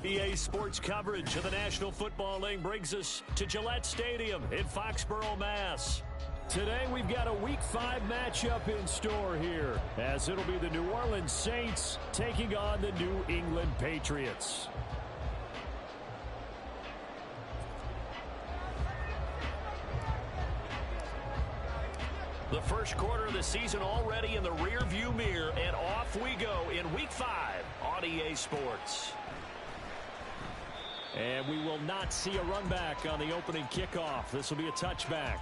EA Sports coverage of the National Football League brings us to Gillette Stadium in Foxborough, Mass. Today we've got a Week 5 matchup in store here, as it'll be the New Orleans Saints taking on the New England Patriots. The first quarter of the season already in the rearview mirror, and off we go in Week 5 on EA Sports. And we will not see a run back on the opening kickoff. This will be a touchback.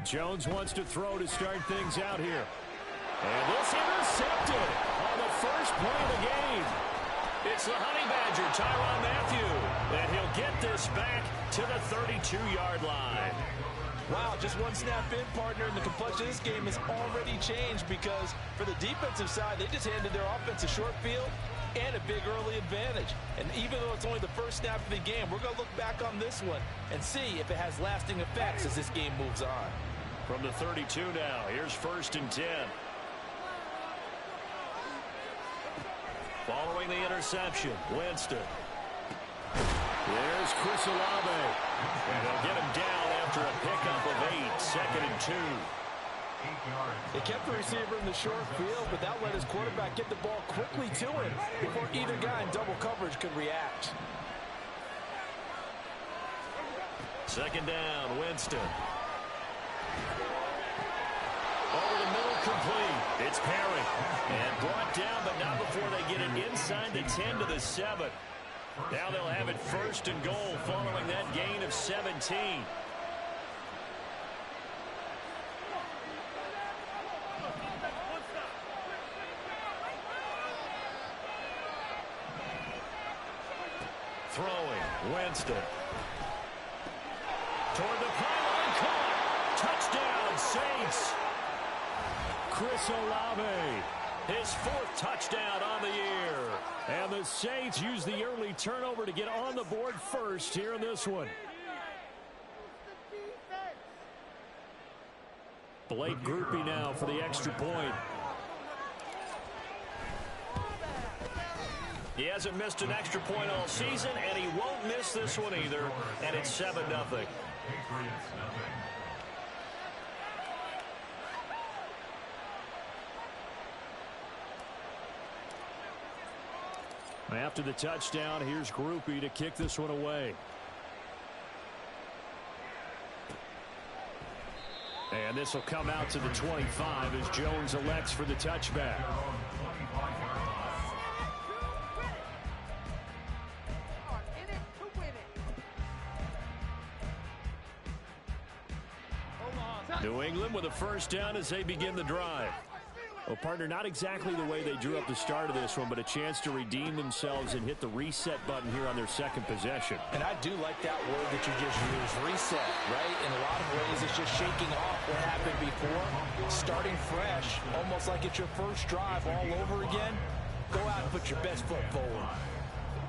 Jones wants to throw to start things out here. And this intercepted on the first play of the game. It's the Honey Badger, Tyrann Mathieu, and he'll get this back to the 32-yard line. Wow, just one snap in, partner, and the complexion of this game has already changed because for the defensive side, they just handed their offense a short field and a big early advantage. And even though it's only the first snap of the game, we're going to look back on this one and see if it has lasting effects as this game moves on. From the 32 now, here's 1st and 10. Following the interception, Winston. There's Chris Olave. And they'll get him down after a pickup of 8, 2nd and 2. They kept the receiver in the short field, but that let his quarterback get the ball quickly to him before either guy in double coverage could react. 2nd down, Winston. Over the middle, complete. It's Perry. And brought down, but not before they get it inside the 10 to the 7. Now they'll have it 1st and goal following that gain of 17. Throwing, Winston. Toward the pylon, caught. Touchdown, Saints. Chris Olave, his 4th touchdown on the year. And the Saints use the early turnover to get on the board first here in this one. Blake Groupie now for the extra point. He hasn't missed an extra point all season, and he won't miss this one either. And it's 7-0. After the touchdown, here's Groupie to kick this one away. And this will come out to the 25 as Jones elects for the touchback. New England with a 1st down as they begin the drive. Well, partner, not exactly the way they drew up the start of this one, but a chance to redeem themselves and hit the reset button here on their 2nd possession. And I do like that word that you just used, reset, right? In a lot of ways, it's just shaking off what happened before, starting fresh, almost like it's your first drive all over again. Go out and put your best foot forward.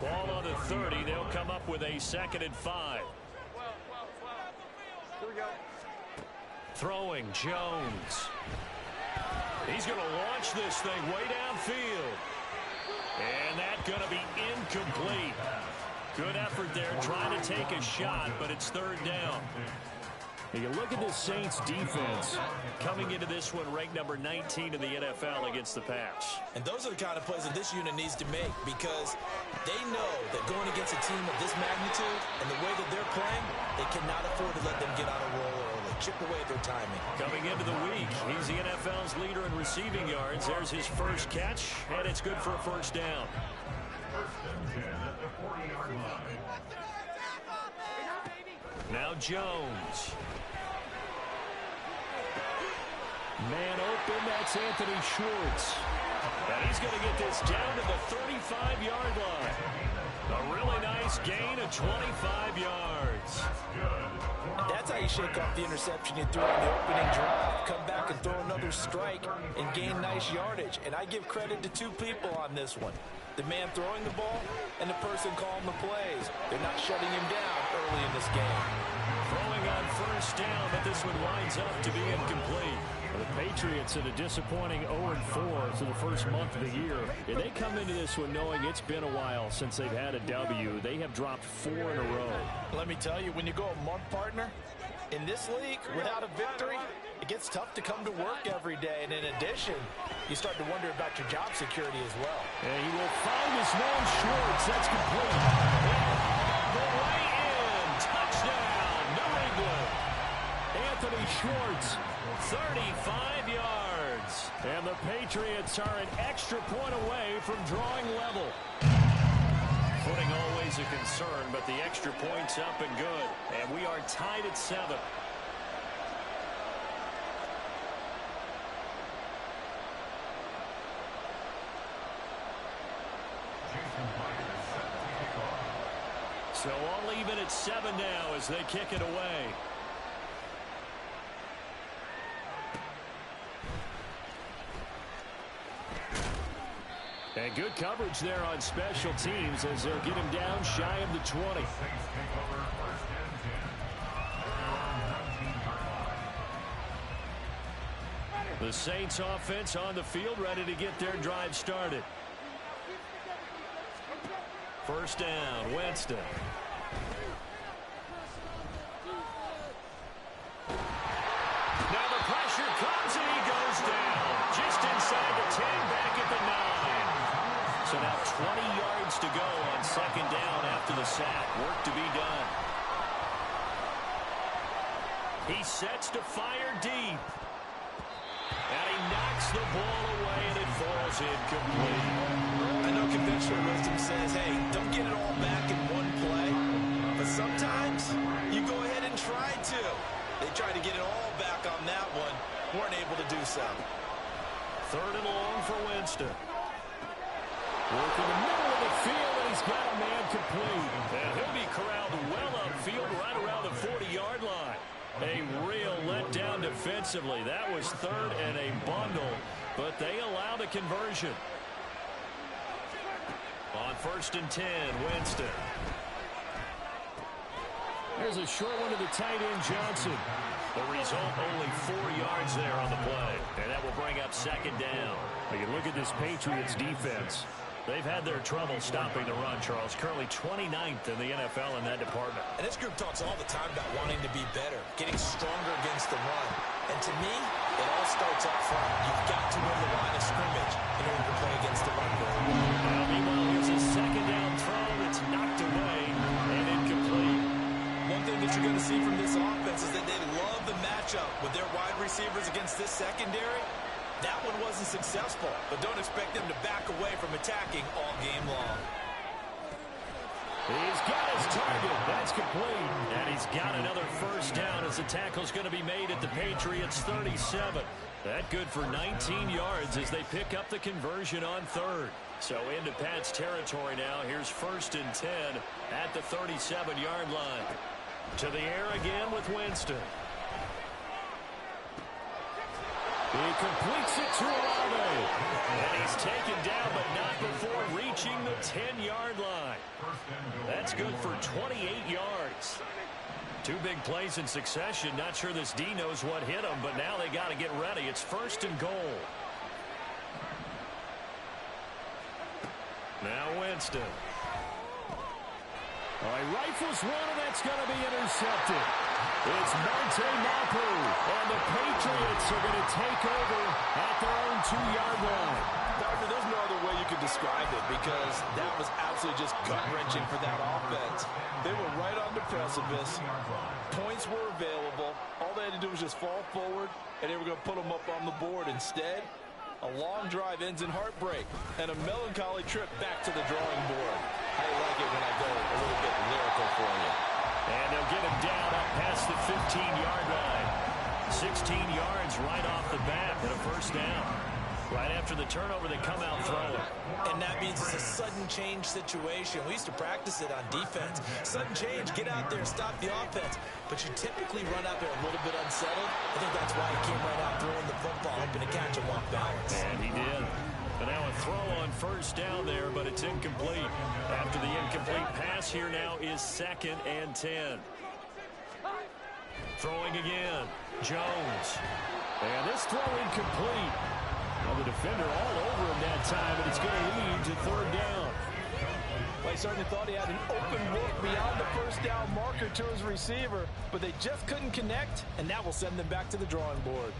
Ball on the 30. They'll come up with a 2nd and 5. Here we go. Throwing, Jones. He's going to launch this thing way downfield. And that's going to be incomplete. Good effort there trying to take a shot, but it's 3rd down. You look at the Saints defense coming into this one ranked number 19 in the NFL against the pass. And those are the kind of plays that this unit needs to make because they know that going against a team of this magnitude and the way that they're playing, they cannot afford to let them get on a roll early, chip away at their timing. Coming into the week, he's the NFL's leader in receiving yards. There's his 1st catch, and it's good for a 1st down. Now Jones. Man open, that's Anthony Schwartz. And he's going to get this down to the 35-yard line. A really nice gain of 25 yards. That's how you shake off the interception you threw on the opening drive. Come back and throw another strike and gain nice yardage. And I give credit to two people on this one. The man throwing the ball and the person calling the plays. They're not shutting him down early in this game. Throwing on first down, but this one winds up to be incomplete. The Patriots in a disappointing 0-4 through the first month of the year. And they come into this one knowing it's been a while since they've had a W. They have dropped 4 in a row. Let me tell you, when you go a month, partner, in this league, without a victory, it gets tough to come to work every day. And in addition, you start to wonder about your job security as well. And he will find his man Schwartz. That's complete. The way in. Touchdown, New England. Anthony Schwartz, 35 yards. And the Patriots are an extra point away from drawing level. Footing always a concern, but the extra point's up and good. And we are tied at 7. So all even at 7 now as they kick it away. And good coverage there on special teams as they'll get him down shy of the 20. The Saints offense on the field ready to get their drive started. First down, Winston. Now the pressure comes and he goes down. Just inside the 10, back at the 9. So now 20 yards to go on second down after the sack. Work to be done. He sets to fire deep. And he knocks the ball away and it falls incomplete. I know conventional wisdom says, hey, don't get it all back in one play. But sometimes you go ahead and try to. They tried to get it all back on that one. Weren't able to do so. Third and long for Winston. Work in the middle of the field, and he's got a man complete. And he'll be corralled well upfield right around the 40-yard line. A real letdown defensively. That was third and a bundle, but they allow the conversion. On first and 10, Winston. There's a short one to the tight end, Johnson. The result, only 4 yards there on the play. And that will bring up second down. You look at this Patriots defense. They've had their trouble stopping the run, Charles. Currently 29th in the NFL in that department. And this group talks all the time about wanting to be better, getting stronger against the run. And to me, it all starts up front. You've got to win the line of scrimmage in order to play against the run very well. Meanwhile, here's a second down throw that's knocked away and incomplete. One thing that you're going to see from this offense is that they love the matchup with their wide receivers against this secondary. That one wasn't successful, but don't expect them to back away from attacking all game long. He's got his target. That's complete. And he's got another first down as the tackle's going to be made at the Patriots' 37. That good for 19 yards as they pick up the conversion on third. So into Pat's territory now. Here's first and 10 at the 37-yard line. To the air again with Winston. He completes it to Olave. And he's taken down, but not before reaching the 10-yard line. That's good for 28 yards. 2 big plays in succession. Not sure this D knows what hit him, but now they got to get ready. It's first and goal. Now Winston. All right, rifles one, and that's going to be intercepted. It's Monte Mapu, and the Patriots are going to take over at their own 2-yard line. Partner, there's no other way you could describe it because that was absolutely just gut-wrenching for that offense. They were right on the precipice. Points were available. All they had to do was just fall forward, and they were going to put them up on the board. Instead, a long drive ends in heartbreak and a melancholy trip back to the drawing board. I like it when I go a little bit lyrical for you. And they'll get him down up past the 15-yard line. 16 yards right off the bat and a first down. Right after the turnover, they come out throwing. And that means it's a sudden change situation. We used to practice it on defense. Sudden change, get out there, stop the offense. But you typically run out there a little bit unsettled. I think that's why he came right out throwing the football, hoping to catch him off balance. And he did. But now a throw on first down there, but it's incomplete. After the incomplete pass, here now is 2nd and 10. Throwing again. Jones. And this throw incomplete. Well, the defender all over him that time, and it's going to lead to 3rd down. Well, he certainly thought he had an open look beyond the first down marker to his receiver, but they just couldn't connect, and that will send them back to the drawing board.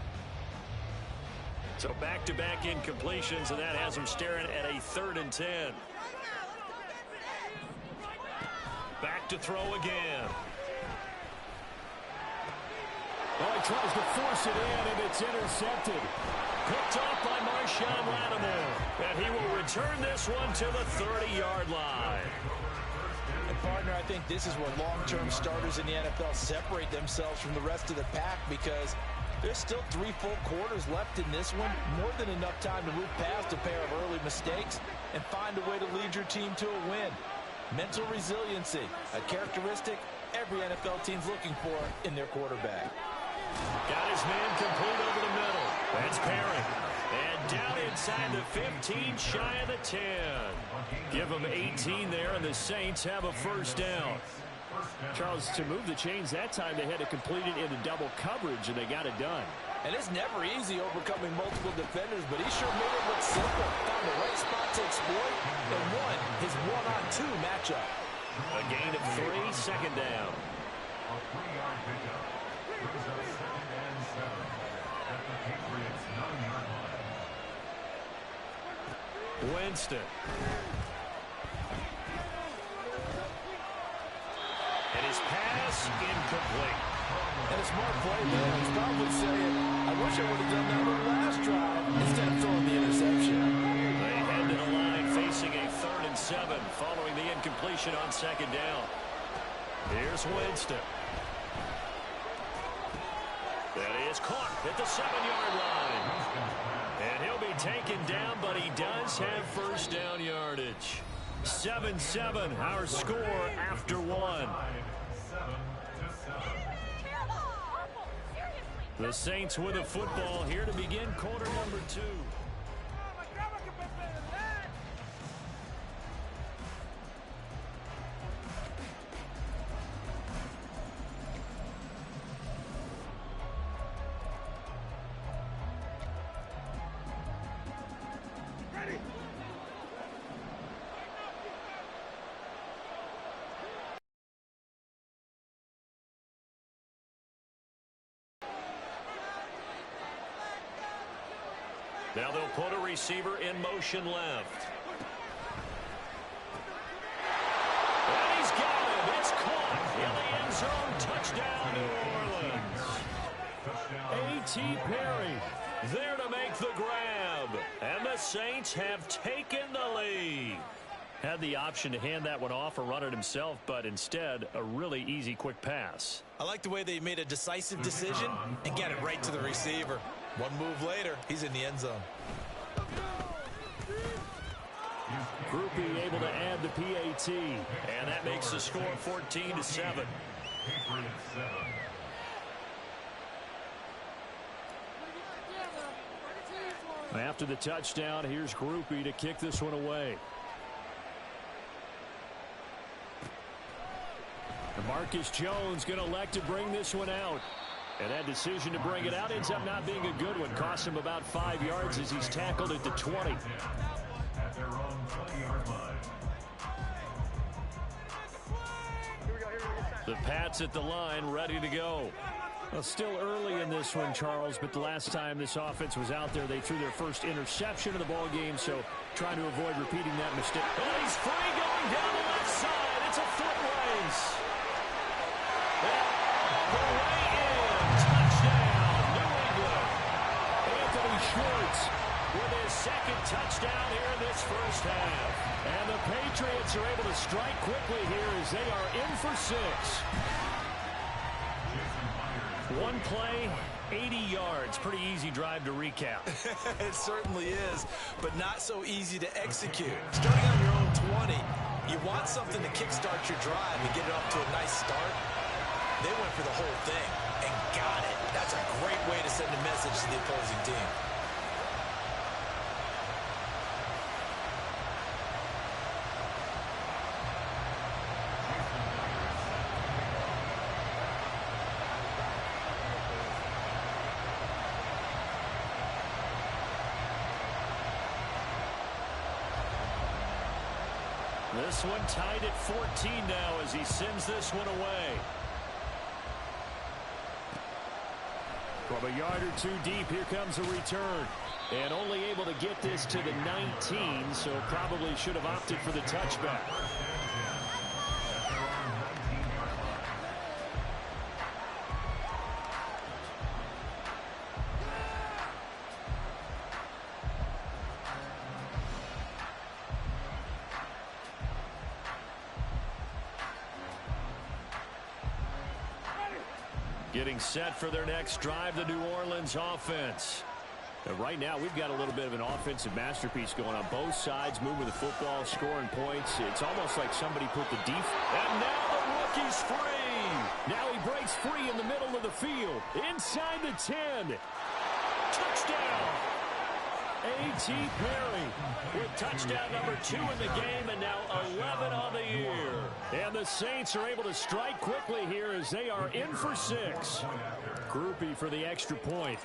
So back-to-back incompletions, and that has them staring at a 3rd and 10. Back to throw again. Well, he tries to force it in, and it's intercepted. Picked off by Marshawn Lattimore. And he will return this one to the 30-yard line. And, partner, I think this is where long-term starters in the NFL separate themselves from the rest of the pack because there's still 3 full quarters left in this one. More than enough time to move past a pair of early mistakes and find a way to lead your team to a win. Mental resiliency, a characteristic every NFL team's looking for in their quarterback. Got his man complete over the middle. That's Perry. And down inside the 15, shy of the 10. Give them 18 there, and the Saints have a first down. Charles, to move the chains that time, they had to complete it into double coverage, and they got it done. And it's never easy overcoming multiple defenders, but he sure made it look simple. Found the right spot to exploit and won his one-on-two matchup. A gain of 3, 2nd down. A 3-yard pickup. Brings us 2nd and 7 at the Patriots 9-yard line. Winston. And his pass incomplete. And a smart play there. He's probably saying, I wish I would have done that on the last drive instead of throwing the interception. They head to the line facing a 3rd and 7 following the incompletion on 2nd down. Here's Winston. That is caught at the 7-yard line. And he'll be taken down, but he does have first down yardage. 7-7, our score after 1. The Saints with a football here to begin quarter number 2. Now they'll put a receiver in motion left. And he's got him. It's caught in the end zone. Touchdown, New Orleans. A.T. Perry there to make the grab. And the Saints have taken the lead. Had the option to hand that one off or run it himself, but instead a really easy quick pass. I like the way they made a decisive decision and get it right to the receiver. One move later, he's in the end zone. Groupie able to add the PAT. And that makes the score 14-7. After the touchdown, here's Groupie to kick this one away. Marcus Jones going to elect to bring this one out. And that decision to bring it out ends up not being a good one. Costs him about 5 yards as he's tackled at the 20. At their own 20-yard line. The Pats at the line, ready to go. Well, still early in this one, Charles, but the last time this offense was out there, they threw their first interception of the ball game, so trying to avoid repeating that mistake. And he's free going down the left side. It's a foot race. The way in. Touchdown, New England. Anthony Schwartz With his 2nd touchdown here in this first half. And the Patriots are able to strike quickly here as they are in for 6. One play, 80 yards. Pretty easy drive to recap. It certainly is, but not so easy to execute. Starting on your own 20, you want something to kickstart your drive and get it off to a nice start. They went for the whole thing and got it. That's a great way to send a message to the opposing team. This one tied at 14 now as he sends this one away. From a yard or two deep, here comes a return. And only able to get this to the 19, so probably should have opted for the touchback. Getting set for their next drive, the New Orleans offense. And right now, we've got a little bit of an offensive masterpiece going on. Both sides moving the football, scoring points. It's almost like somebody put the defense. And now the rookie's free. Now he breaks free in the middle of the field. Inside the 10. Touchdown. A.T. Perry with touchdown number 2 in the game, and now 11 on the year. And the Saints are able to strike quickly here as they are in for 6. Groupie for the extra point.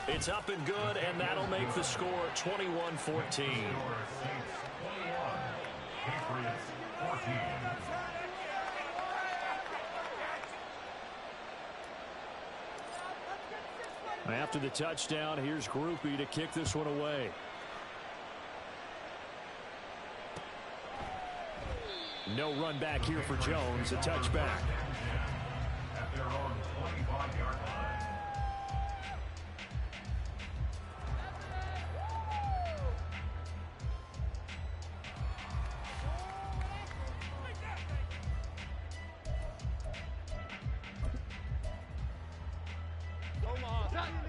It's up and good, and that'll make the score 21-14. Patriots 14. After the touchdown, here's Groupie to kick this one away. No run back here for Jones. A touchback. At their own 25-yard line.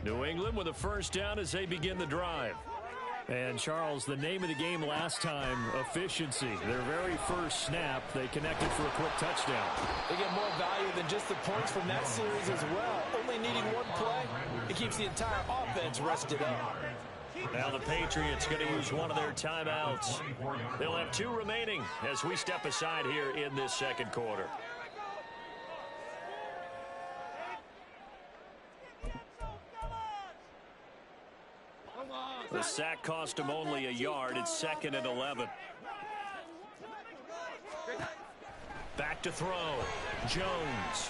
New England with a first down as they begin the drive. And, Charles, the name of the game last time, efficiency. Their very first snap, they connected for a quick touchdown. They get more value than just the points from that series as well. Only needing one play, it keeps the entire offense rested up. Now the Patriots going to use one of their timeouts. They'll have 2 remaining as we step aside here in this second quarter. The sack cost him only a yard. It's 2nd and 11. Back to throw. Jones.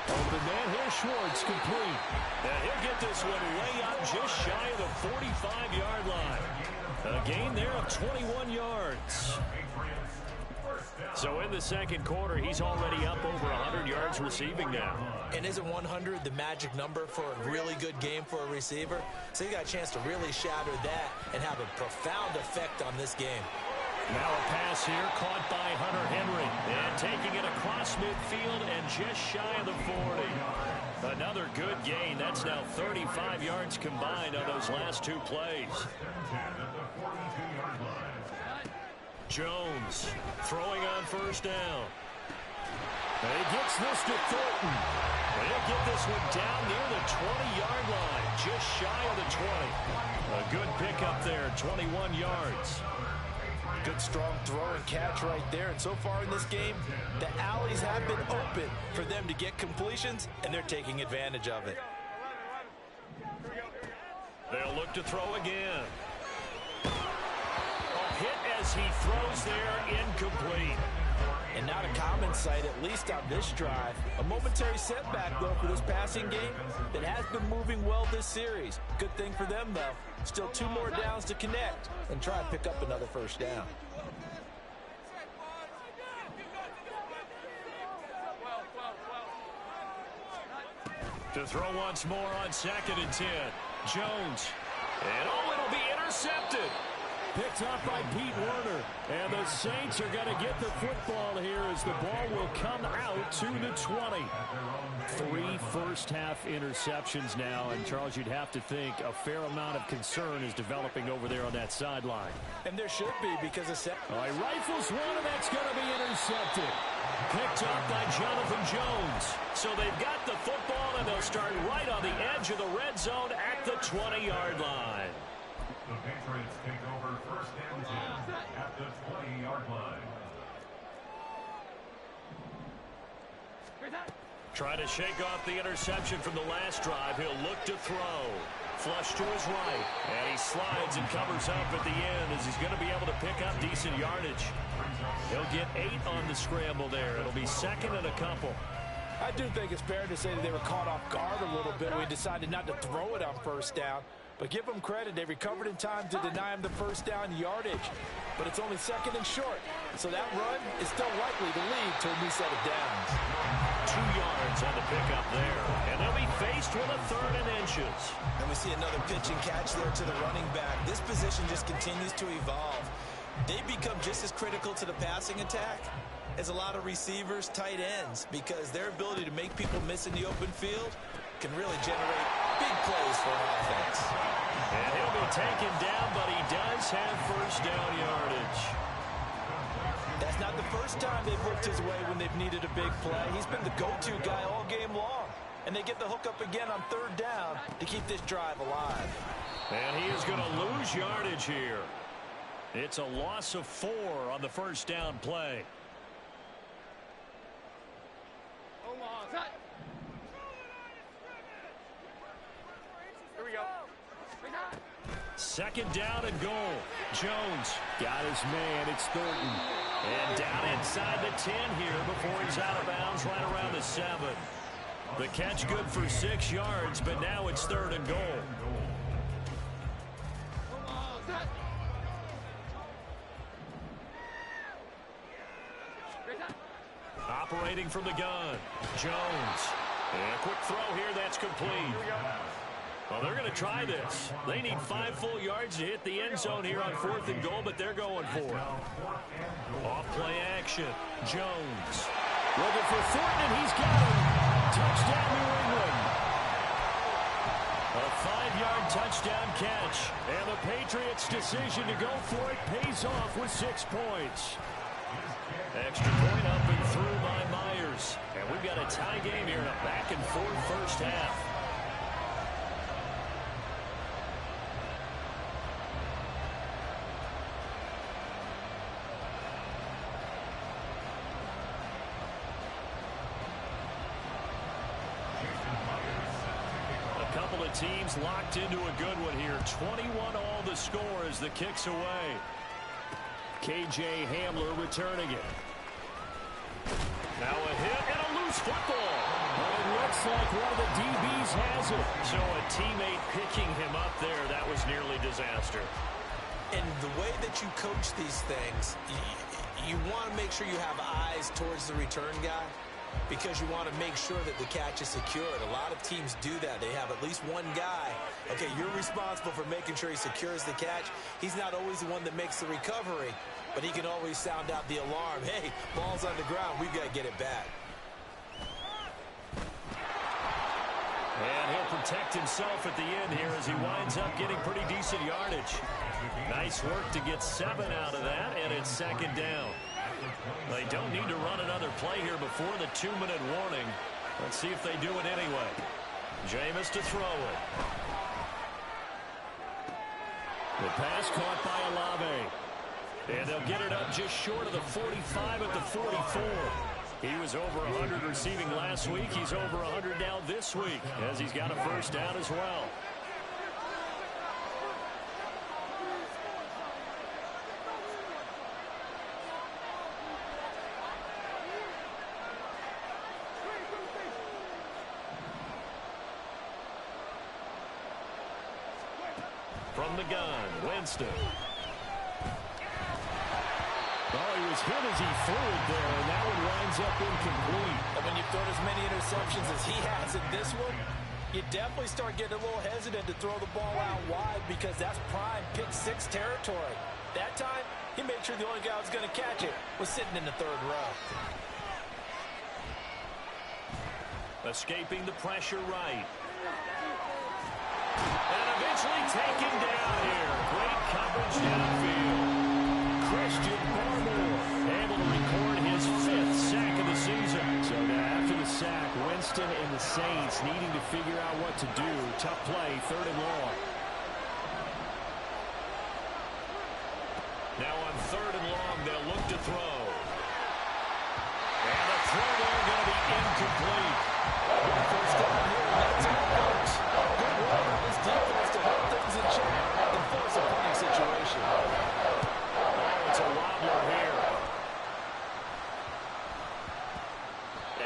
Open man here, Schwartz, complete. And he'll get this one way up just shy of the 45-yard line. A gain there of 21 yards. So in the second quarter, he's already up over 100 yards receiving now. And isn't 100 the magic number for a really good game for a receiver? So he got a chance to really shatter that and have a profound effect on this game. Now a pass here caught by Hunter Henry. And taking it across midfield and just shy of the 40. Another good gain. That's now 35 yards combined on those last 2 plays. Jones throwing on first down. And he gets this to Thornton. And he'll get this one down near the 20-yard line, just shy of the 20. A good pickup there, 21 yards. Good strong throw and catch right there. And so far in this game, the alleys have been open for them to get completions, and they're taking advantage of it. They'll look to throw again. Hit as he throws there, incomplete. And not a common sight, at least on this drive. A momentary setback, though, for this passing game that has been moving well this series. Good thing for them, though. Still 2 more downs to connect and try and pick up another first down. To throw once more on 2nd and 10. Jones. And it'll be intercepted. Picked up by Pete Werner. And the the Saints are going to get the football here as the ball will come out to the 20. 3 first-half interceptions now, and Charles, you'd have to think a fair amount of concern is developing over there on that sideline. And there should be, because all right, rifles one, and that's going to be intercepted. Picked up by Jonathan Jones. So they've got the football, and they'll start right on the edge of the red zone at the 20-yard line. The Patriots take over first and 10 at the 20-yard line. Trying to shake off the interception from the last drive. He'll look to throw. Flush to his right. And he slides and covers up at the end as he's going to be able to pick up decent yardage. He'll get 8 on the scramble there. It'll be second and a couple. I do think it's fair to say that they were caught off guard a little bit when we decided not to throw it on first down. But give them credit. They recovered in time to deny him the first down yardage. But it's only second and short. So that run is still likely to lead to a new set of downs. 2 yards on the pickup there. And they'll be faced with a 3rd and inches. And we see another pitch and catch there to the running back. This position just continues to evolve. They become just as critical to the passing attack as a lot of receivers, tight ends, because their ability to make people miss in the open field can really generate big plays for an offense. And he'll be taken down, but he does have first down yardage. That's not the first time they've looked his way when they've needed a big play. He's been the go-to guy all game long. And they get the hook up again on 3rd down to keep this drive alive. And he is going to lose yardage here. It's a loss of 4 on the first down play. Here we go. Second down and goal. Jones got his man. It's Thornton. And down inside the 10 here before he's out of bounds right around the 7. The catch good for 6 yards, but now it's 3rd and goal. Operating from the gun. Jones. And a quick throw here. That's complete. Well, they're going to try this. They need 5 full yards to hit the end zone here on 4th and goal, but they're going for it. Off play action. Jones. Looking for Thornton, and he's got him. Touchdown, New England. A 5-yard touchdown catch. And the Patriots' decision to go for it pays off with 6 points. Extra point up and through by Myers. And we've got a tie game here in a back-and-forth first half. A couple of teams locked into a good one here. 21 all the score as the kick's away. K.J. Hamler returning it. Now a hit and a loose football. But it looks like one of the DBs has it. So a teammate picking him up there, that was nearly disaster. And the way that you coach these things, you want to make sure you have eyes towards the return guy, because you want to make sure that the catch is secured. A lot of teams do that. They have at least one guy. Okay, you're responsible for making sure he secures the catch. He's not always the one that makes the recovery, but he can always sound out the alarm. Hey, ball's on the ground. We've got to get it back. And he'll protect himself at the end here as he winds up getting pretty decent yardage. Nice work to get 7 out of that, and it's second down. They don't need to run another play here before the 2-minute warning. Let's see if they do it anyway. Jameis to throw it. The pass caught by Olave. And they'll get it up just short of the 45 at the 44. He was over 100 receiving last week. He's over 100 now this week as he's got a first down as well. From the gun, Winston. Oh, he was hit as he threw it there, and that one winds up incomplete. And when you've thrown as many interceptions as he has in this one, you definitely start getting a little hesitant to throw the ball out wide, because that's prime pick 6 territory. That time, he made sure the only guy who was going to catch it was sitting in the third row. Escaping the pressure right. And eventually taken down here. Great coverage downfield. Christian Barmore able to record his 5th sack of the season. So now after the sack, Winston and the Saints needing to figure out what to do. Tough play, 3rd and long. Now on 3rd and long, they'll look to throw. And the throw there going to be incomplete. First down here, that's how it works. Good work on this defense to hold things in check and force a punting situation. Oh, it's a wobbler here.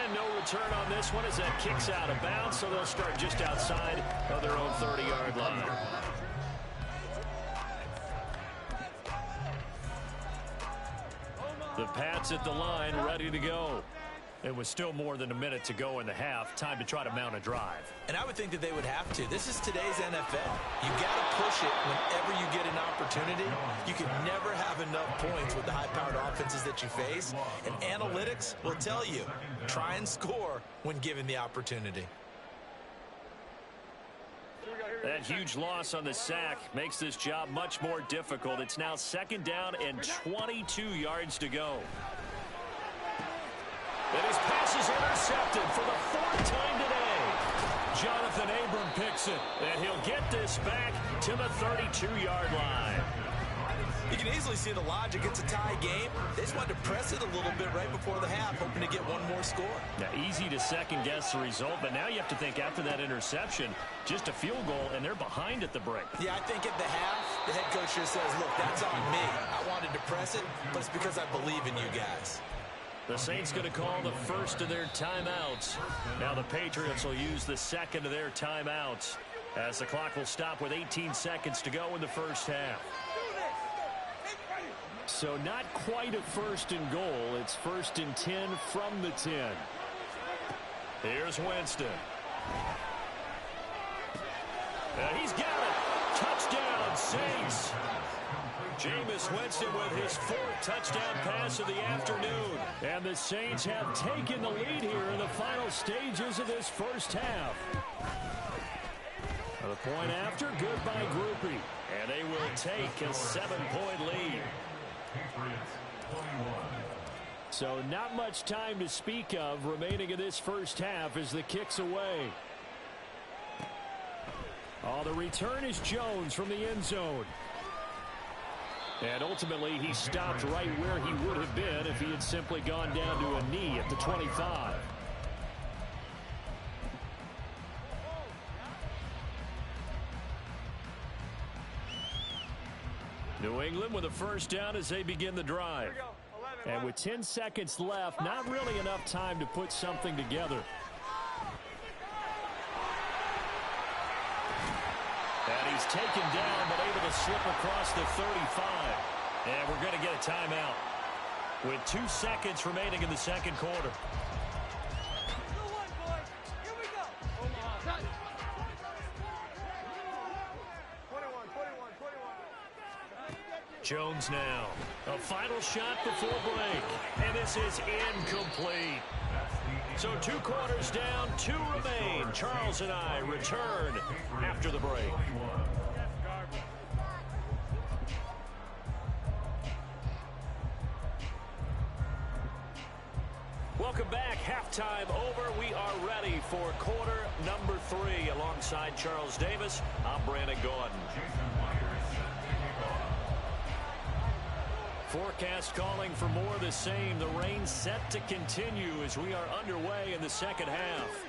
And no return on this one as that kicks out of bounds, so they'll start just outside of their own 30-yard line. The Pats at the line, ready to go. It was still more than a minute to go in the half. Time to try to mount a drive. And I would think that they would have to. This is today's NFL. You got to push it whenever you get an opportunity. You can never have enough points with the high-powered offenses that you face. And analytics will tell you, try and score when given the opportunity. That huge loss on the sack makes this job much more difficult. It's now 2nd down and 22 yards to go. And his pass is intercepted for the 4th time today. Jonathan Abram picks it, and he'll get this back to the 32-yard line. You can easily see the logic. It's a tie game. They just wanted to press it a little bit right before the half, hoping to get one more score. Now, easy to second-guess the result, but now you have to think after that interception, just a field goal, and they're behind at the break. Yeah, I think at the half, the head coach just says, look, that's on me. I wanted to press it, but it's because I believe in you guys. The Saints going to call the first of their timeouts. Now the Patriots will use the second of their timeouts as the clock will stop with 18 seconds to go in the first half. So not quite a 1st and goal. It's 1st and 10 from the 10. Here's Winston. And he's got it. Touchdown, Saints. Jameis Winston with his 4th touchdown pass of the afternoon. And the Saints have taken the lead here in the final stages of this first half. The point after, good by Groupie. And they will take a 7-point lead. So not much time to speak of remaining in this first half as the kick's away. Oh, the return is Jones from the end zone. And ultimately, he stopped right where he would have been if he had simply gone down to a knee at the 25. New England with a first down as they begin the drive. And with 10 seconds left, not really enough time to put something together. And he's taken down, but able to slip across the 35. And we're going to get a timeout with 2 seconds remaining in the second quarter. Jones now. A final shot before break. And this is incomplete. So 2 quarters down, 2 remain. Charles and I return after the break. Welcome back. Halftime over. We are ready for quarter number 3. Alongside Charles Davis, I'm Brandon Gordon. Forecast calling for more of the same. The rain set to continue as we are underway in the second half.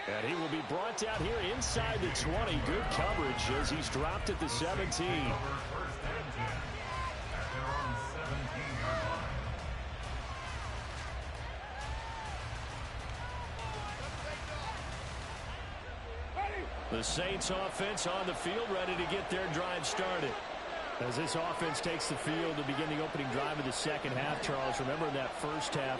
And he will be brought down here inside the 20. Good coverage as he's dropped at the 17. The Saints offense on the field, ready to get their drive started. As this offense takes the field to begin the opening drive of the second half, Charles, remember in that first half,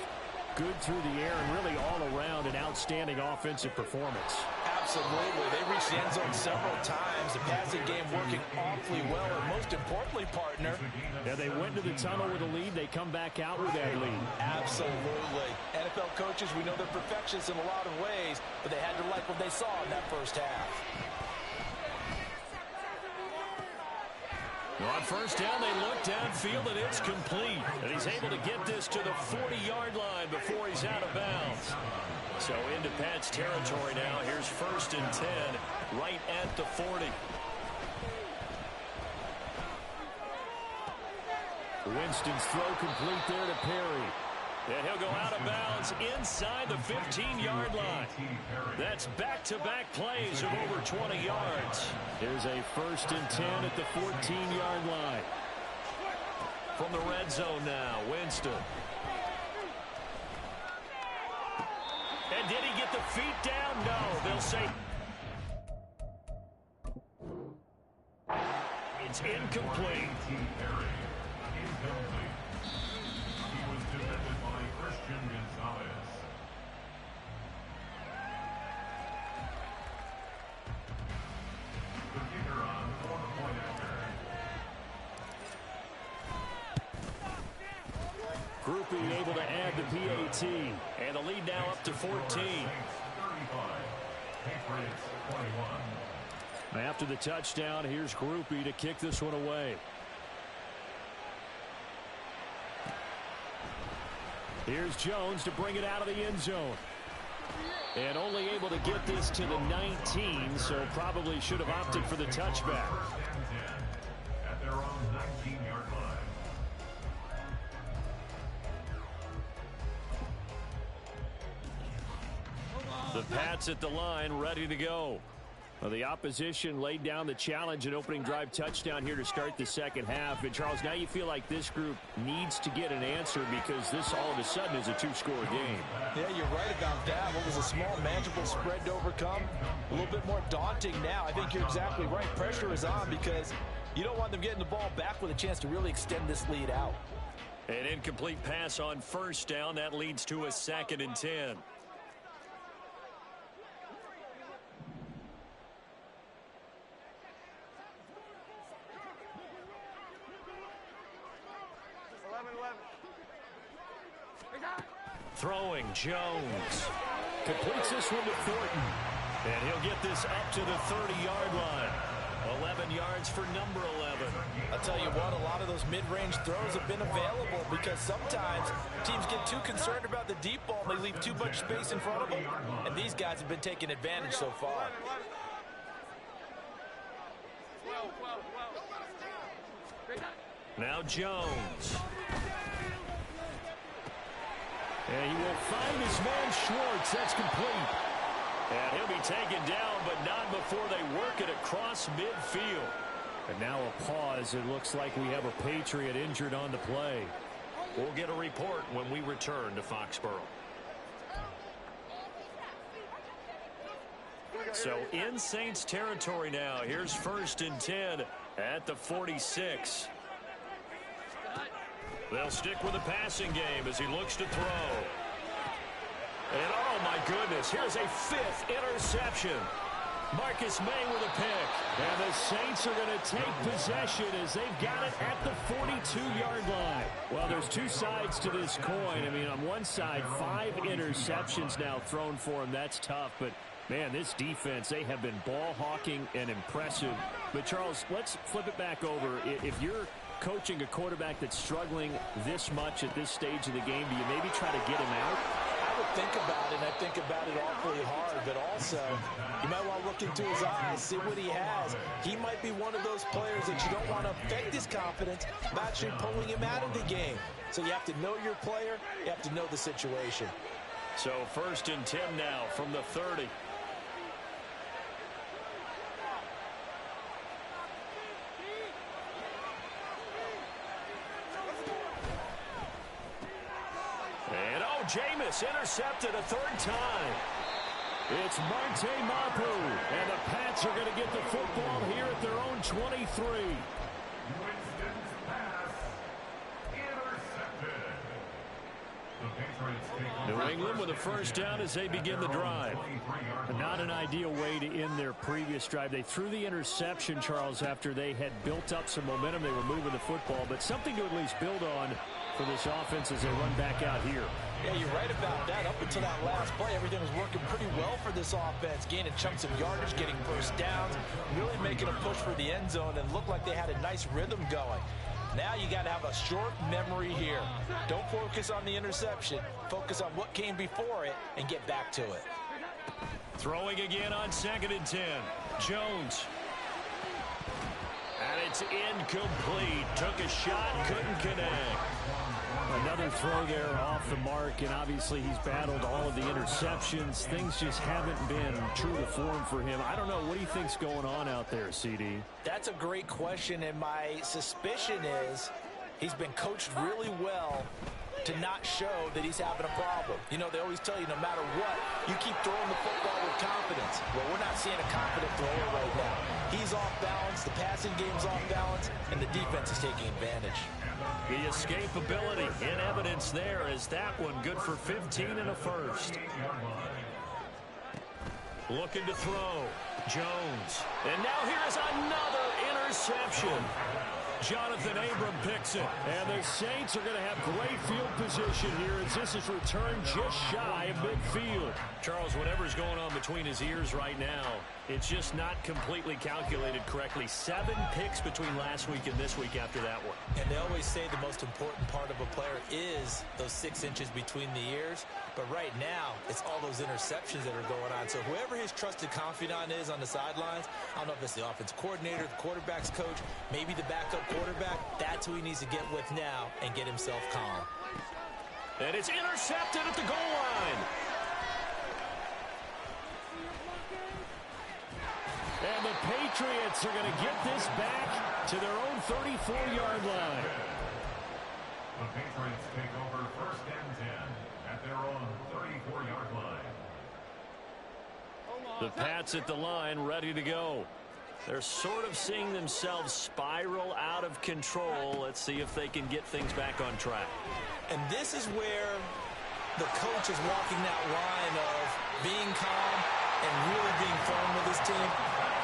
good through the air and really all around an outstanding offensive performance. Absolutely. They reached the end zone several times. The passing game working awfully well. And most importantly, partner. Yeah, they went to the tunnel with a lead. They come back out with that lead. Absolutely. NFL coaches, we know they're perfectionists in a lot of ways, but they had to like what they saw in that first half. On first down, they look downfield, and it's complete. And he's able to get this to the 40-yard line before he's out of bounds. So into Pat's territory now. Here's 1st and 10, right at the 40. Winston's throw complete there to Perry. And he'll go out of bounds inside the 15-yard line. That's back-to-back plays of over 20 yards. Here's a 1st and 10 at the 14-yard line. From the red zone now, Winston. And did he get the feet down? No, they'll say it's incomplete. Groupie able to add the PAT. And the lead now up to 14. After the touchdown, here's Groupie to kick this one away. Here's Jones to bring it out of the end zone. And only able to get this to the 19, so probably should have opted for the touchback. At their own 19-yard line. The Pats at the line, ready to go. Well, the opposition laid down the challenge, an opening drive touchdown here to start the second half. And, Charles, now you feel like this group needs to get an answer because this all of a sudden is a two-score game. Yeah, you're right about that. What was a small, manageable spread to overcome? A little bit more daunting now. I think you're exactly right. Pressure is on because you don't want them getting the ball back with a chance to really extend this lead out. An incomplete pass on first down. That leads to a 2nd and 10. Throwing, Jones. Completes this one to Thornton. And he'll get this up to the 30-yard line. 11 yards for number 11. I'll tell you what, a lot of those mid-range throws have been available because sometimes teams get too concerned about the deep ball and they leave too much space in front of them. And these guys have been taking advantage so far. Now Jones. And he will find his man Schwartz. That's complete. And he'll be taken down, but not before they work it across midfield. And now a pause. It looks like we have a Patriot injured on the play. We'll get a report when we return to Foxborough. So in Saints territory now. Here's 1st and 10 at the 46. They'll stick with the passing game as he looks to throw. And oh my goodness, here's a 5th interception. Marcus May with a pick. And the Saints are going to take possession as they've got it at the 42-yard line. Well, there's two sides to this coin. I mean, on one side, 5 interceptions now thrown for him. That's tough, but man, this defense, they have been ball hawking and impressive. But Charles, let's flip it back over. If you're coaching a quarterback that's struggling this much at this stage of the game, do you maybe try to get him out? I would think about it, and I think about it awfully hard, but also you might want to look into his eyes, see what he has. He might be one of those players that you don't want to affect his confidence by actually pulling him out of the game. So you have to know your player, you have to know the situation. So 1st and 10 now from the 30. Jameis intercepted a 3rd time. It's Marte Mapu, and the Pats are going to get the football here at their own 23. Winston's pass intercepted. The Patriots New England with a first down as they begin the drive. Not an ideal way to end their previous drive. They threw the interception, Charles, after they had built up some momentum. They were moving the football, but something to at least build on for this offense as they run back out here. Yeah, you're right about that. Up until that last play, everything was working pretty well for this offense, gaining chunks of yardage, getting first downs, really making a push for the end zone, and looked like they had a nice rhythm going. Now you got to have a short memory here. Don't focus on the interception. Focus on what came before it and get back to it. Throwing again on 2nd and 10. Jones. And it's incomplete. Took a shot, couldn't connect. Another throw there off the mark, and obviously he's battled all of the interceptions. Things just haven't been true to form for him. I don't know. What do you think's going on out there, CD? That's a great question, and my suspicion is he's been coached really well to not show that he's having a problem. You know, they always tell you no matter what, you keep throwing the football with confidence. Well, we're not seeing a confident thrower right now. He's off balance, the passing game's off balance, and the defense is taking advantage. The escapability in evidence there as that one good for 15 and a first. Looking to throw. Jones. And now here is another interception. Jonathan Abram picks it. And the Saints are going to have great field position here as this is returned just shy of midfield. Charles, whatever's going on between his ears right now, it's just not completely calculated correctly. 7 picks between last week and this week after that one. And they always say the most important part of a player is those 6 inches between the ears. But right now, it's all those interceptions that are going on. So whoever his trusted confidant is on the sidelines, I don't know if it's the offensive coordinator, the quarterback's coach, maybe the backup quarterback, that's who he needs to get with now and get himself calm. And it's intercepted at the goal line. And the Patriots are going to get this back to their own 34-yard line. The Patriots take over 1st and 10 at their own 34-yard line. The Pats at the line, ready to go. They're sort of seeing themselves spiral out of control. Let's see if they can get things back on track. And this is where the coach is walking that line of being calm and really being firm with his team.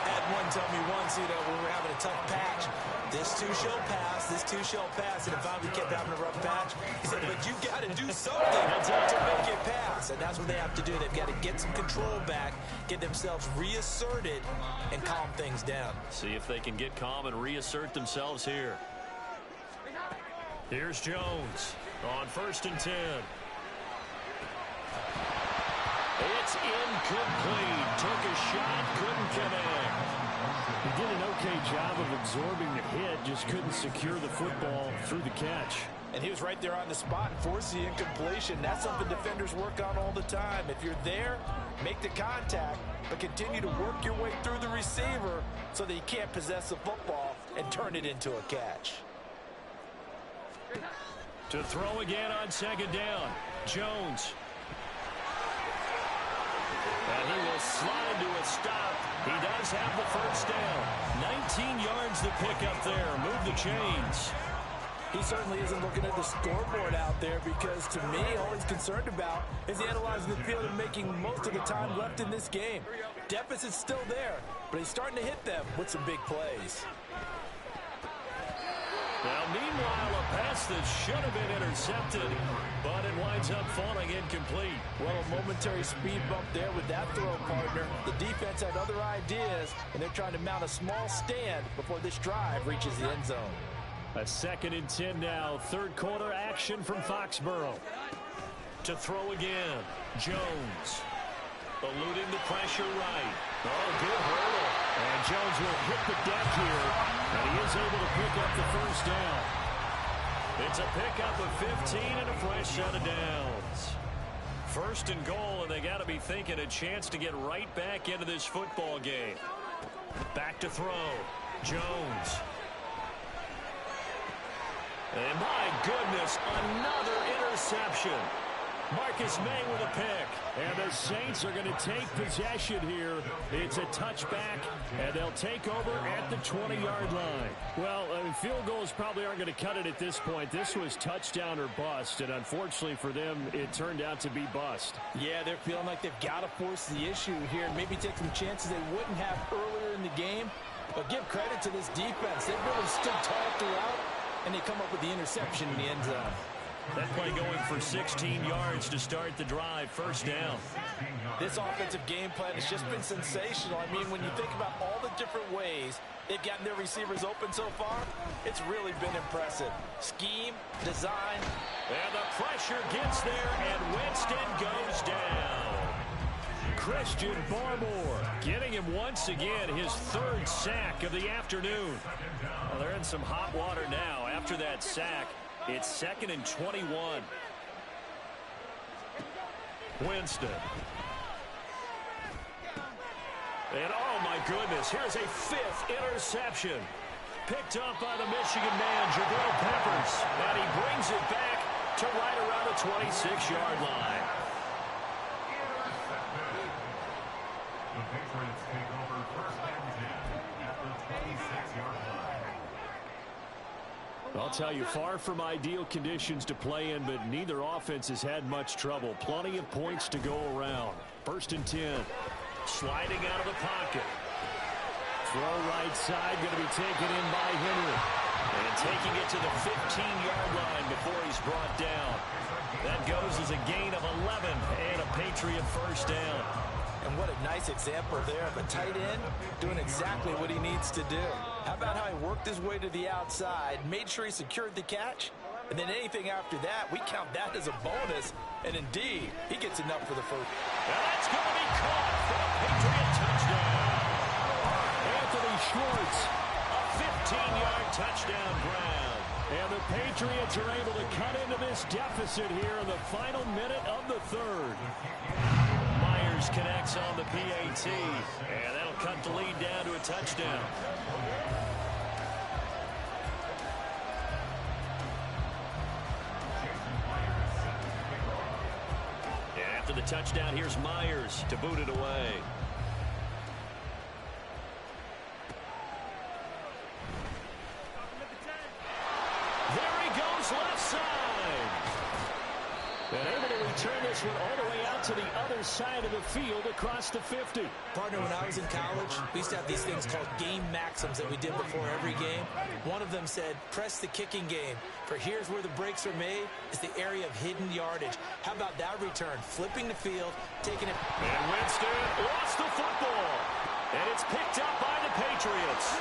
Had one tell me once, you know, when we were having a tough patch, this too shall pass, this too shall pass, and if we kept having a rough patch, he said, but you got to do something to make it pass, and that's what they have to do. They've got to get some control back, get themselves reasserted, and calm things down. See if they can get calm and reassert themselves here. Here's Jones on 1st and 10. It's incomplete. Took a shot, couldn't connect. He did an okay job of absorbing the hit, just couldn't secure the football through the catch. And he was right there on the spot and forced the incompletion. That's something defenders work on all the time. If you're there, make the contact, but continue to work your way through the receiver so that he can't possess the football and turn it into a catch. To throw again on 2nd down. Jones. And he will slide to a stop. He does have the first down. 19 yards to pick up there. Move the chains. He certainly isn't looking at the scoreboard out there because, to me, all he's concerned about is analyzing the field and making most of the time left in this game. Deficit's still there, but he's starting to hit them with some big plays. Now, meanwhile, a pass that should have been intercepted, but it winds up falling incomplete. Well, a momentary speed bump there with that throw, partner. The defense had other ideas, and they're trying to mount a small stand before this drive reaches the end zone. A 2nd and 10 now. 3rd quarter action from Foxborough. To throw again, Jones. Eluding the pressure right. Oh, good hurdle. And Jones will hit the deck here, and he is able to pick up the first down. It's a pickup of 15 and a fresh set of downs. 1st and goal, and they got to be thinking a chance to get right back into this football game. Back to throw. Jones. And my goodness, another interception. Marcus May with a pick. And the Saints are going to take possession here. It's a touchback, and they'll take over at the 20-yard line. Well, field goals probably aren't going to cut it at this point. This was touchdown or bust, and unfortunately for them, it turned out to be bust. Yeah, they're feeling like they've got to force the issue here and maybe take some chances they wouldn't have earlier in the game. But give credit to this defense. They've really stood tall throughout, and they come up with the interception in the end zone. That play going for 16 yards to start the drive. First down. This offensive game plan has just been sensational. I mean, when you think about all the different ways they've gotten their receivers open so far, it's really been impressive. Scheme, design. And the pressure gets there, and Winston goes down. Christian Barmore getting him once again, his third sack of the afternoon. Well, they're in some hot water now after that sack. It's 2nd and 21. Winston. And oh my goodness, here's a 5th interception. Picked up by the Michigan man, Jabril Peppers. And he brings it back to right around the 26-yard line. The Patriots take over 1st and 10 at the 26-yard line. I'll tell you, far from ideal conditions to play in, but neither offense has had much trouble. Plenty of points to go around. 1st and 10. Sliding out of the pocket. Throw right side, going to be taken in by Henry. And taking it to the 15-yard line before he's brought down. That goes as a gain of 11 and a Patriot first down. And what a nice example there of a tight end doing exactly what he needs to do. How about how he worked his way to the outside, made sure he secured the catch, and then anything after that, we count that as a bonus. And indeed, he gets enough for the first. And that's going to be caught for a Patriot touchdown. Anthony Schwartz, a 15-yard touchdown grab. And the Patriots are able to cut into this deficit here in the final minute of the 3rd. Myers connects on the PAT, and that'll cut the lead down to a touchdown. And after the touchdown, here's Myers to boot it away. There he goes left side. And able to return this one all the way out to the other side of the field across the 50. Partner, when I was in college, we used to have these things called game maxims that we did before every game. One of them said, press the kicking game. For here's where the breaks are made. It's the area of hidden yardage. How about that return? Flipping the field, taking it. And Winston lost the football. And it's picked up by the Patriots.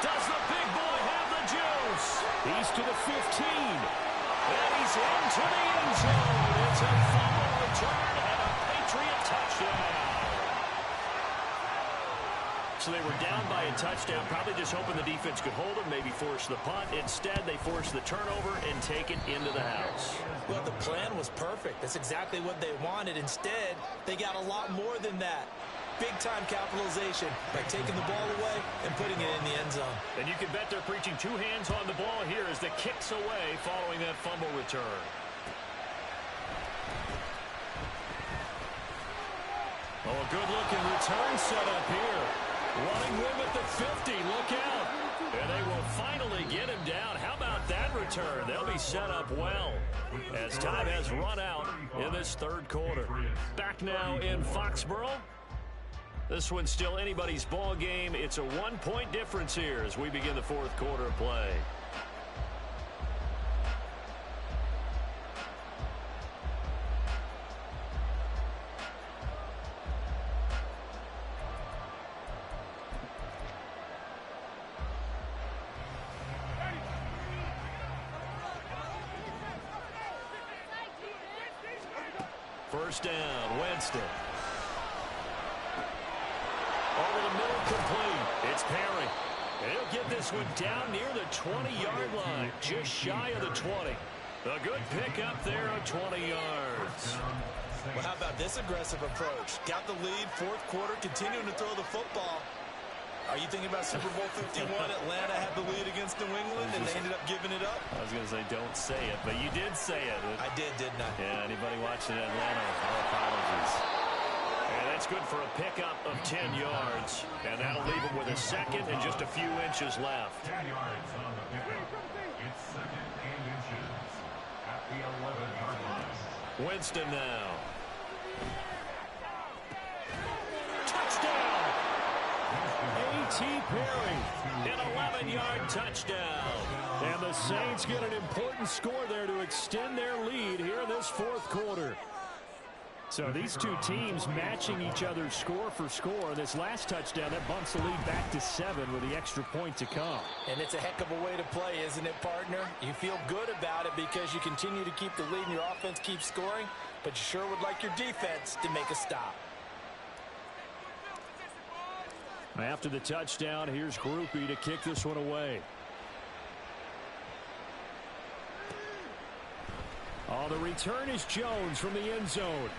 Does the big boy have the juice? He's to the 15. And he's into the end zone. It's a fumble return and a Patriot touchdown. So they were down by a touchdown, probably just hoping the defense could hold them, maybe force the punt. Instead, they forced the turnover and take it into the house. Well, the plan was perfect. That's exactly what they wanted. Instead, they got a lot more than that. Big-time capitalization by taking the ball away and putting it in the end zone. And you can bet they're preaching 2 hands on the ball here as the kick's away following that fumble return. Oh, a good-looking return set up here. Running room at the 50. Look out. And they will finally get him down. How about that return? They'll be set up well as time has run out in this 3rd quarter. Back now in Foxborough. This one's still anybody's ball game. It's a 1-point difference here as we begin the 4th quarter of play. First down, Winston. Over the middle, complete. It's Perry. And he'll get this one down near the 20-yard line, just shy of the 20. A good pickup there of 20 yards. Well, how about this aggressive approach? Got the lead, 4th quarter, continuing to throw the football. Are you thinking about Super Bowl 51? Atlanta had the lead against New England, and they ended up giving it up. I was going to usually don't say it, but you did say it. I did, didn't I? Yeah, anybody watching Atlanta, our apologies. And that's good for a pickup of 10 yards. And that'll leave him with a second and just a few inches left. 10 yards on the pickup. It's second and inches at the 11-yard line. Winston now. Touchdown! A.T. Perry, an 11-yard touchdown. And the Saints get an important score there to extend their lead here in this fourth quarter. So these two teams matching each other's score for score. This last touchdown, that bumps the lead back to 7 with the extra point to come. And it's a heck of a way to play, isn't it, partner? You feel good about it because you continue to keep the lead and your offense keeps scoring, but you sure would like your defense to make a stop. After the touchdown, here's Groupie to kick this one away. On the return is Jones from the end zone.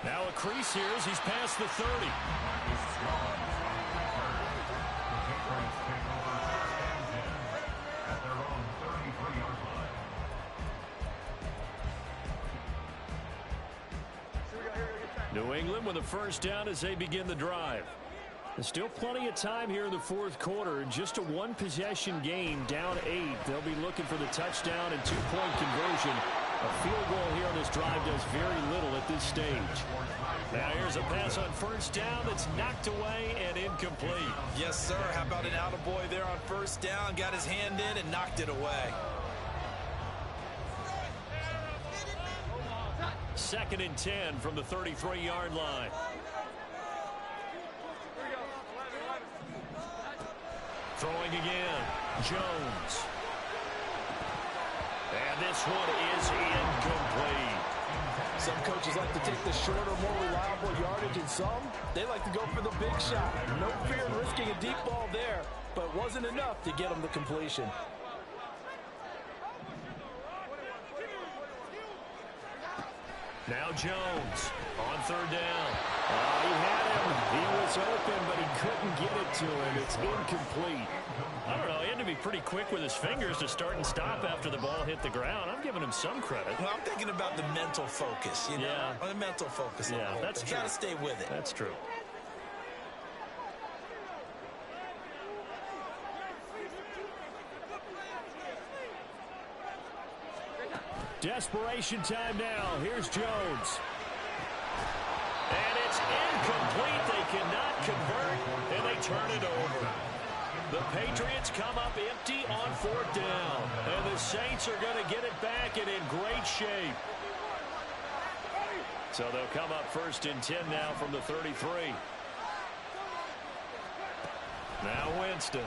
Now a crease here as he's past the 30. New England with a first down as they begin the drive. There's still plenty of time here in the fourth quarter. Just a one-possession game, down 8. They'll be looking for the touchdown and two-point conversion. A field goal here on this drive does very little at this stage. Now here's a pass on first down that's knocked away and incomplete. Yes, sir. How about an attaboy there on first down? Got his hand in and knocked it away. Second and 10 from the 33-yard line. Throwing again, Jones. And this one is incomplete. Some coaches like to take the shorter, more reliable yardage, and some, they like to go for the big shot. No fear in risking a deep ball there, but it wasn't enough to get them the completion. Now Jones on third down. He had him. He was open, but he couldn't get it to him. It's incomplete. I don't know. He had to be pretty quick with his fingers to start and stop after the ball hit the ground. I'm giving him some credit. Well, I'm thinking about the mental focus, you know? Yeah. Or the mental focus. Yeah, that's true. You got to stay with it. That's true. Desperation time now. Here's Jones. And it's incomplete. They cannot convert, and they turn it over. The Patriots come up empty on fourth down. And the Saints are going to get it back and in great shape. So they'll come up first and 10 now from the 33. Now Winston.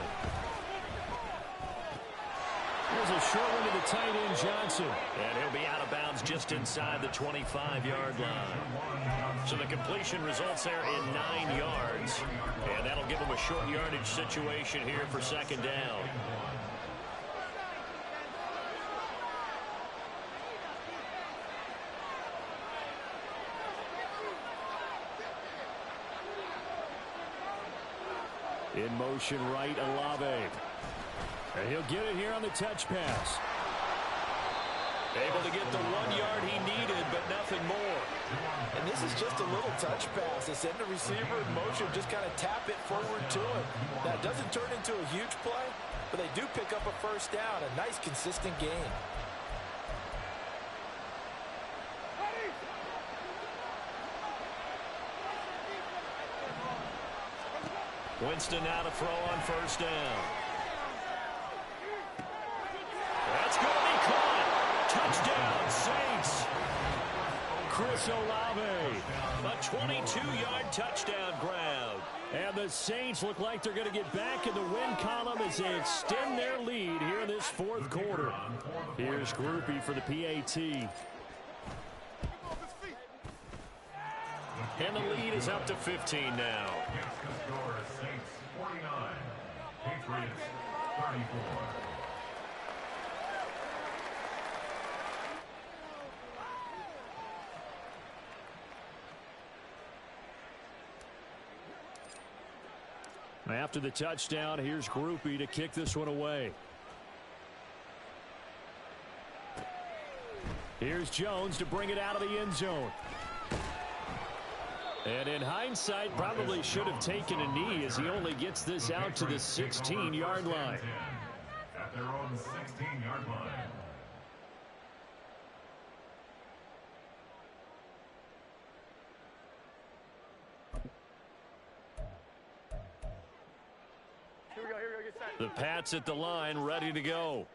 Here's a short one to the tight end, Johnson. And he'll be out of bounds just inside the 25-yard line. So the completion results there in 9 yards. And that'll give him a short yardage situation here for second down. In motion right, Olave. And he'll get it here on the touch pass. Able to get the 1 yard he needed, but nothing more. And this is just a little touch pass. They send the receiver in motion, just kind of tap it forward to him. Now, it doesn't turn into a huge play, but they do pick up a first down. A nice, consistent gain. Winston now to throw on first down. That's going to be caught. Touchdown, Saints. Chris Olave. A 22-yard touchdown grab. And the Saints look like they're going to get back in the win column as they extend their lead here in this fourth quarter. Here's Groupie for the PAT. And the lead is up to 15 now. The score is Saints 49, Patriots 34. After the touchdown, here's Groupie to kick this one away. Here's Jones to bring it out of the end zone. And in hindsight, probably should have taken a knee as he only gets this out to the 16-yard line. At their own 16-yard line. Here we go, get set. The Pats at the line, ready to go.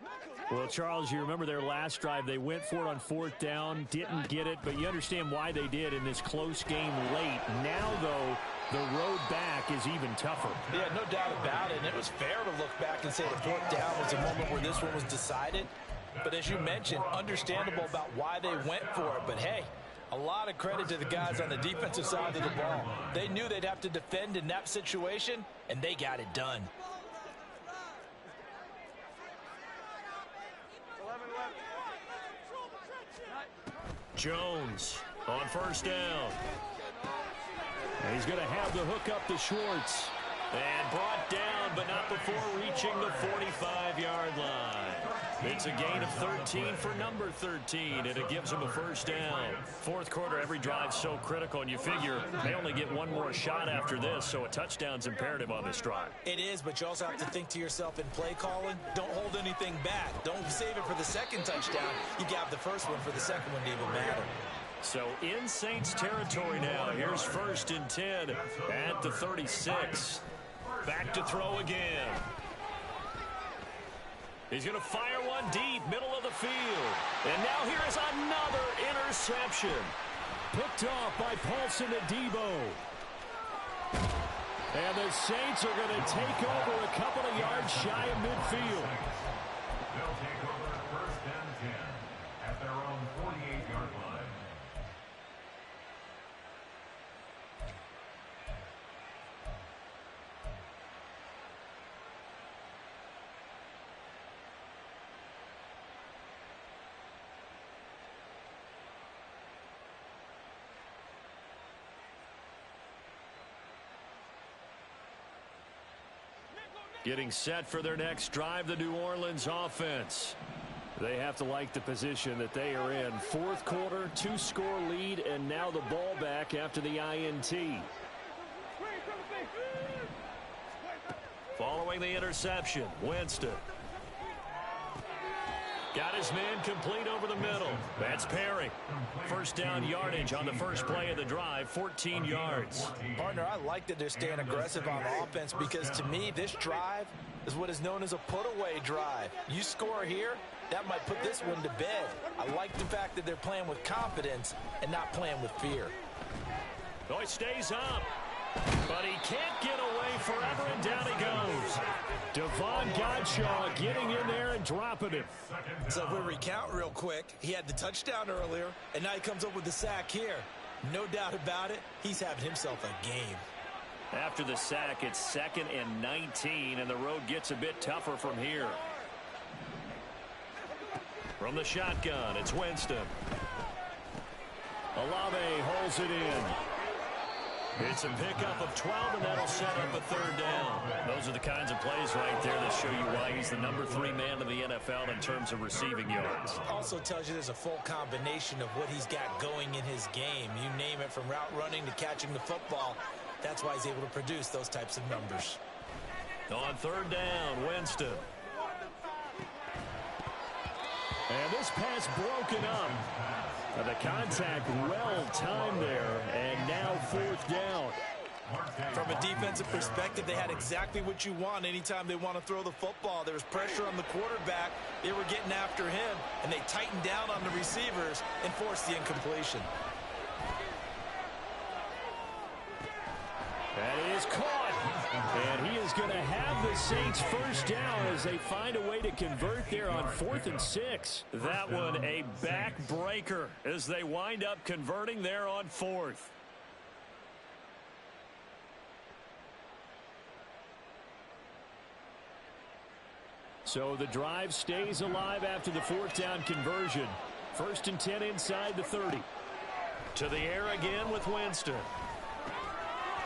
Well, Charles, you remember their last drive. They went for it on 4th down, didn't get it, but you understand why they did in this close game late. Now, though, the road back is even tougher. Yeah, no doubt about it. And it was fair to look back and say the 4th down was the moment where this one was decided. But as you mentioned, understandable about why they went for it. But, hey, a lot of credit to the guys on the defensive side of the ball. They knew they'd have to defend in that situation, and they got it done. 11. Jones on 1st down. And he's going to have the hook up to Schwartz. And brought down, but not before reaching the 45-yard line. It's a gain of 13 for number 13, and it gives him a 1st down. 4th quarter, every drive's so critical, and you figure they only get one more shot after this, so a touchdown's imperative on this drive. It is, but you also have to think to yourself in play calling, don't hold anything back. Don't save it for the second touchdown. You got the first one for the second one to even matter. So in Saints territory now. Here's 1st and 10 at the 36. Back to throw again. He's going to fire one deep, middle of the field. And now here is another interception. Picked off by Paulson Adebo. And the Saints are going to take over a couple of yards shy of midfield. They'll take over 1st and 10 at their own 48-yard line. Getting set for their next drive, the New Orleans offense. They have to like the position that they are in. 4th quarter, 2-score lead, and now the ball back after the INT. Following the interception, Winston. Got his man complete over the middle. That's Perry. 1st down yardage on the first play of the drive, 14 yards. Partner, I like that they're staying aggressive on offense because to me, this drive is what is known as a put-away drive. You score here, that might put this one to bed. I like the fact that they're playing with confidence and not playing with fear. Oh, he stays up, but he can't get away forever, and down he goes. Devon Godshaw getting in there and dropping it. So if we recount real quick, he had the touchdown earlier, and now he comes up with the sack here. No doubt about it, he's having himself a game. After the sack, it's 2nd and 19, and the road gets a bit tougher from here. From the shotgun, it's Winston. Olave holds it in. It's a pickup of 12, and that'll set up a 3rd down. Those are the kinds of plays right there that show you why he's the number 3 man in the NFL in terms of receiving yards. Also tells you there's a full combination of what he's got going in his game. You name it, from route running to catching the football. That's why he's able to produce those types of numbers. On 3rd down, Winston. And this pass broken up. The contact well-timed there, and now 4th down. From a defensive perspective, they had exactly what you want anytime they want to throw the football. There was pressure on the quarterback. They were getting after him, and they tightened down on the receivers and forced the incompletion. That is caught. And he is going to have the Saints 1st down as they find a way to convert there on 4th and 6. That one a backbreaker as they wind up converting there on 4th. So the drive stays alive after the 4th down conversion. 1st and 10 inside the 30. To the air again with Winston.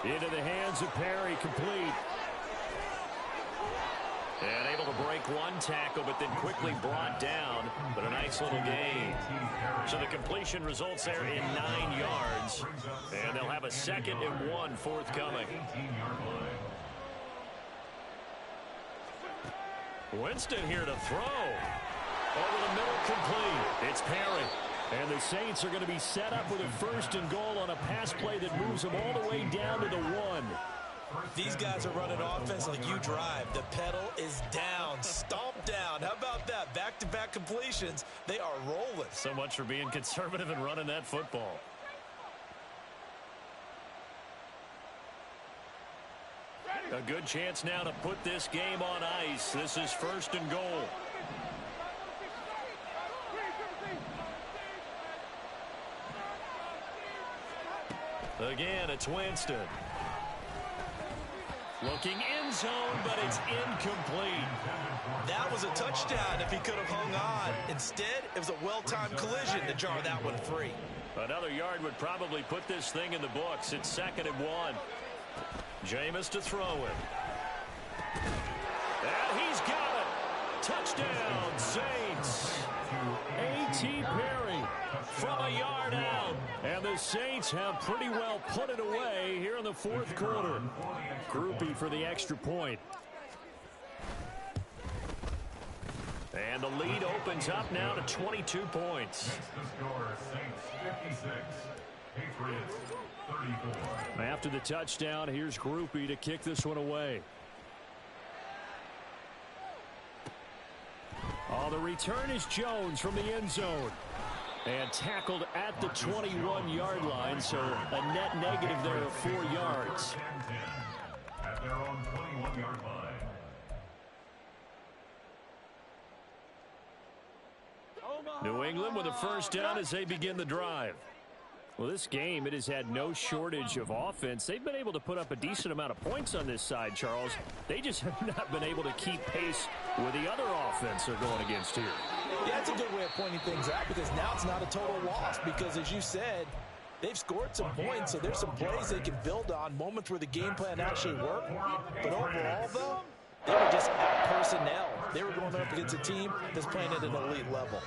Into the hands of Perry, complete. And able to break one tackle, but then quickly brought down. But a nice little gain. So the completion results there in 9 yards. And they'll have a 2nd and 1 forthcoming. Winston here to throw. Over the middle, complete. It's Perry. And the Saints are going to be set up with a 1st and goal on a pass play that moves them all the way down to the 1. These guys are running offense like you drive. The pedal is down, stomp down. How about that? Back-to-back completions. They are rolling. So much for being conservative and running that football. A good chance now to put this game on ice. This is 1st and goal. Again, it's Winston. Looking end zone, but it's incomplete. That was a touchdown if he could have hung on. Instead, it was a well-timed collision to jar that one free. Another yard would probably put this thing in the books. It's 2nd and 1. Jameis to throw it. And he's got it. Touchdown, Saints. A.T. Perry from a yard out. And the Saints have pretty well put it away here in the 4th quarter. Groupie for the extra point. And the lead opens up now to 22 points. After the touchdown, here's Groupie to kick this one away. Oh, the return is Jones from the end zone. And tackled at the 21-yard line, so a net negative there of 4 yards. At their own 21-yard line. New England with a 1st down as they begin the drive. Well, this game, it has had no shortage of offense. They've been able to put up a decent amount of points on this side, Charles. They just have not been able to keep pace with the other offense they're going against here. Yeah, that's a good way of pointing things out because now it's not a total loss because, as you said, they've scored some points, so there's some plays they can build on, moments where the game plan actually worked. But overall, though, they were just out personnel. They were going up against a team that's playing at an elite level.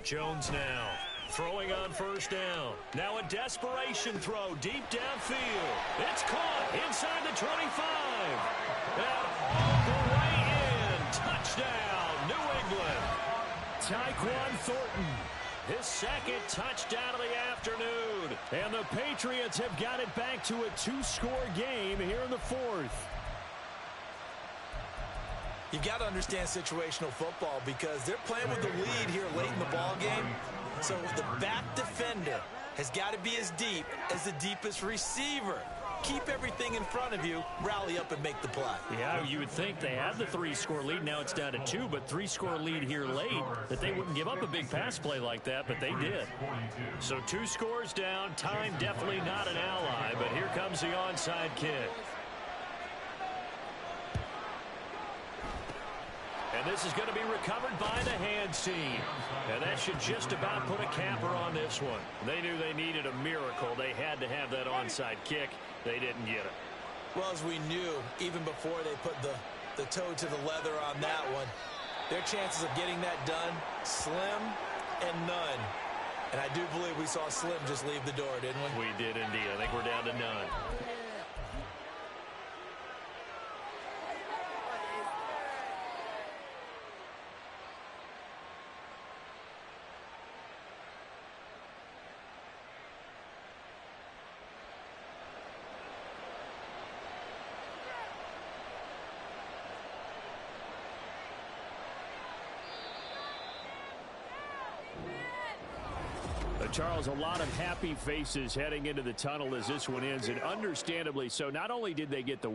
Jones now throwing on 1st down. Now a desperation throw deep downfield. It's caught inside the 25. And all the way in. Touchdown, New England. Tyquan Thornton, his 2nd touchdown of the afternoon. And the Patriots have got it back to a 2-score game here in the 4th. You've got to understand situational football because they're playing with the lead here late in the ball game. So the back defender has got to be as deep as the deepest receiver. Keep everything in front of you, rally up and make the play. Yeah, you would think they had the 3-score lead. Now it's down to 2, but 3-score lead here late, that they wouldn't give up a big pass play like that, but they did. So 2 scores down. Time definitely not an ally, but here comes the onside kick. And this is going to be recovered by the hands team. And that should just about put a capper on this one. They knew they needed a miracle. They had to have that onside kick. They didn't get it. Well, as we knew, even before they put the toe to the leather on that one, their chances of getting that done, slim and none. And I do believe we saw Slim just leave the door, didn't we? We did indeed. I think we're down to none. Charles, a lot of happy faces heading into the tunnel as this one ends, and understandably so. Not only did they get the